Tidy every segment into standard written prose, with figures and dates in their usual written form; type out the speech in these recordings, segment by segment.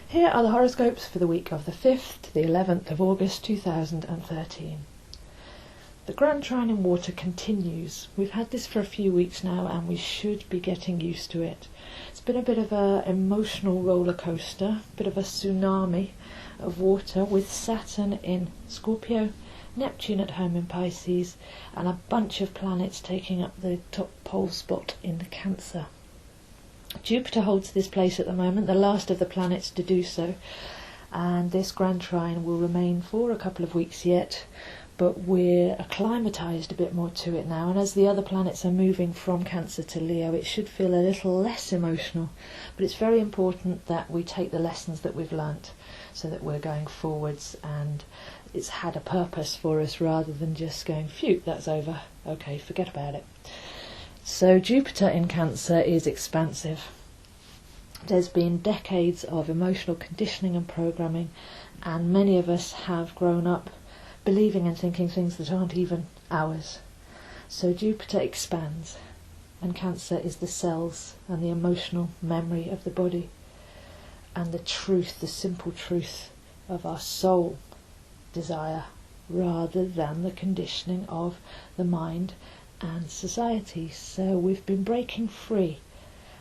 Here are the horoscopes for the week of the 5th to the 11th of August 2013. The Grand Trine in water continues. We've had this for a few weeks now and we should be getting used to it. It's been a bit of an emotional roller coaster, a bit of a tsunami of water with Saturn in Scorpio, Neptune at home in Pisces and a bunch of planets taking up the top pole spot in the Cancer. Jupiter holds this place at the moment, the last of the planets to do so, and this Grand Trine will remain for a couple of weeks yet, but we're acclimatised a bit more to it now, and as the other planets are moving from Cancer to Leo, it should feel a little less emotional, but it's very important that we take the lessons that we've learnt so that we're going forwards and it's had a purpose for us rather than just going, phew, that's over, okay, forget about it. So Jupiter in Cancer is expansive. There's been decades of emotional conditioning and programming, and many of us have grown up believing and thinking things that aren't even ours. So Jupiter expands, and Cancer is the cells and the emotional memory of the body, and the truth, the simple truth of our soul desire, rather than the conditioning of the mind and society. So we've been breaking free.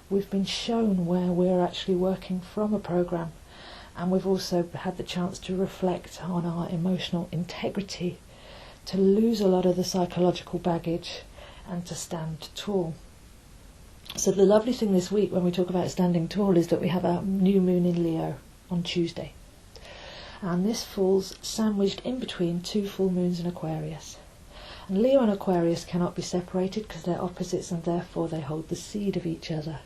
We've been shown where we're actually working from a program, and we've also had the chance to reflect on our emotional integrity, to lose a lot of the psychological baggage and to stand tall. So the lovely thing this week when we talk about standing tall is that we have a new moon in Leo on Tuesday, and this falls sandwiched in between two full moons in Aquarius. And Leo and Aquarius cannot be separated because they're opposites and therefore they hold the seed of each other.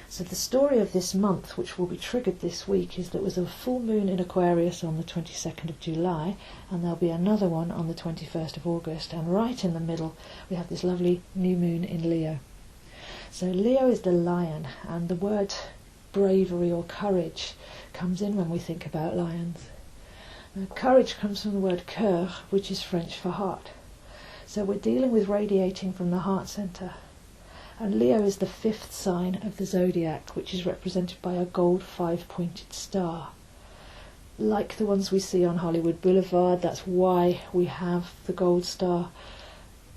So the story of this month, which will be triggered this week, is that there was a full moon in Aquarius on the 22nd of July and there'll be another one on the 21st of August, and right in the middle we have this lovely new moon in Leo. So Leo is the lion, and the word bravery or courage comes in when we think about lions. Now, courage comes from the word cœur, which is French for heart. So we're dealing with radiating from the heart centre. And Leo is the 5th sign of the zodiac, which is represented by a gold 5-pointed star. Like the ones we see on Hollywood Boulevard, that's why we have the gold star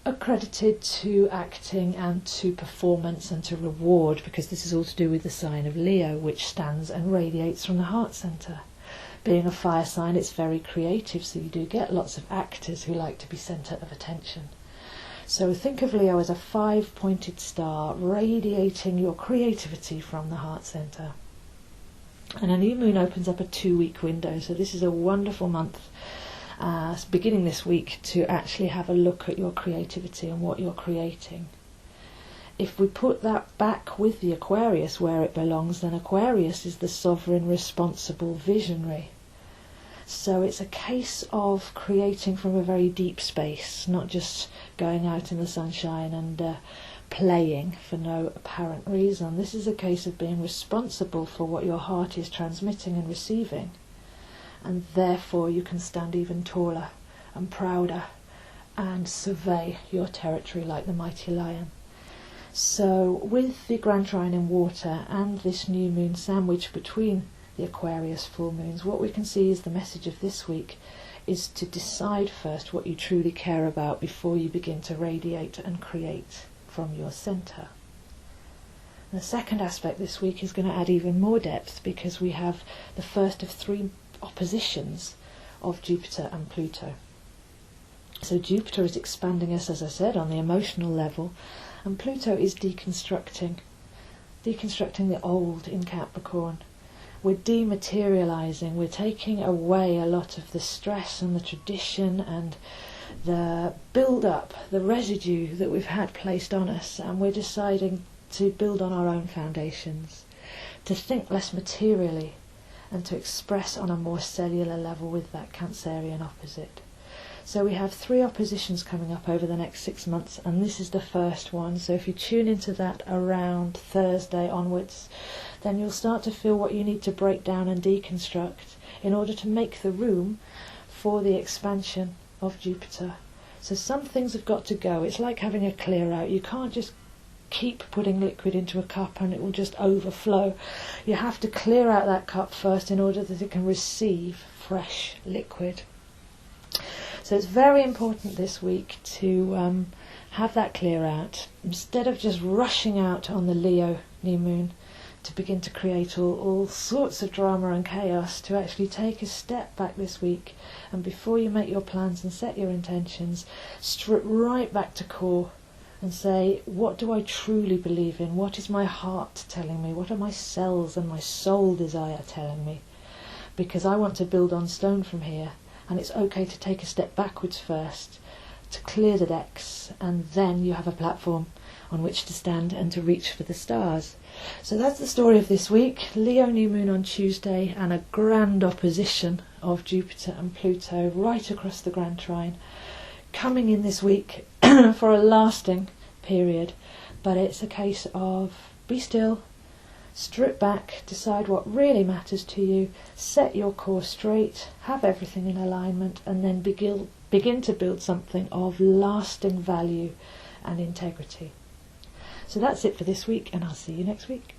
accredited to acting and to performance and to reward, because this is all to do with the sign of Leo, which stands and radiates from the heart centre. Being a fire sign, it's very creative, so you do get lots of actors who like to be centre of attention. So think of Leo as a 5-pointed star radiating your creativity from the heart centre. And a new moon opens up a 2-week window, so this is a wonderful month, beginning this week, to actually have a look at your creativity and what you're creating. If we put that back with the Aquarius where it belongs, then Aquarius is the sovereign, responsible, visionary. So it's a case of creating from a very deep space, not just going out in the sunshine and playing for no apparent reason. This is a case of being responsible for what your heart is transmitting and receiving, and therefore you can stand even taller and prouder and survey your territory like the mighty lion. So with the Grand Trine in water and this new moon sandwiched between the Aquarius full moons, what we can see is the message of this week is to decide first what you truly care about before you begin to radiate and create from your centre. The second aspect this week is going to add even more depth, because we have the first of 3 oppositions of Jupiter and Pluto. So Jupiter is expanding us, as I said, on the emotional level, and Pluto is deconstructing the old in Capricorn. We're dematerialising, we're taking away a lot of the stress and the tradition and the build-up, the residue that we've had placed on us, and we're deciding to build on our own foundations, to think less materially and to express on a more cellular level with that Cancerian opposite. So we have 3 oppositions coming up over the next 6 months, and this is the first one. So if you tune into that around Thursday onwards, then you'll start to feel what you need to break down and deconstruct in order to make the room for the expansion of Jupiter. So some things have got to go. It's like having a clear out. You can't just keep putting liquid into a cup and it will just overflow. You have to clear out that cup first in order that it can receive fresh liquid. So it's very important this week to have that clear out. Instead of just rushing out on the Leo new moon to begin to create all sorts of drama and chaos, to actually take a step back this week, and before you make your plans and set your intentions, strip right back to core and say, what do I truly believe in? What is my heart telling me? What are my cells and my soul desire telling me? Because I want to build on stone from here, and it's okay to take a step backwards first, to clear the decks, and then you have a platform on which to stand and to reach for the stars. So that's the story of this week. Leo new moon on Tuesday, and a grand opposition of Jupiter and Pluto right across the Grand Trine, coming in this week for a lasting period. But it's a case of be still, strip back, decide what really matters to you, set your course straight, have everything in alignment, and then begin to build something of lasting value and integrity. So that's it for this week, and I'll see you next week.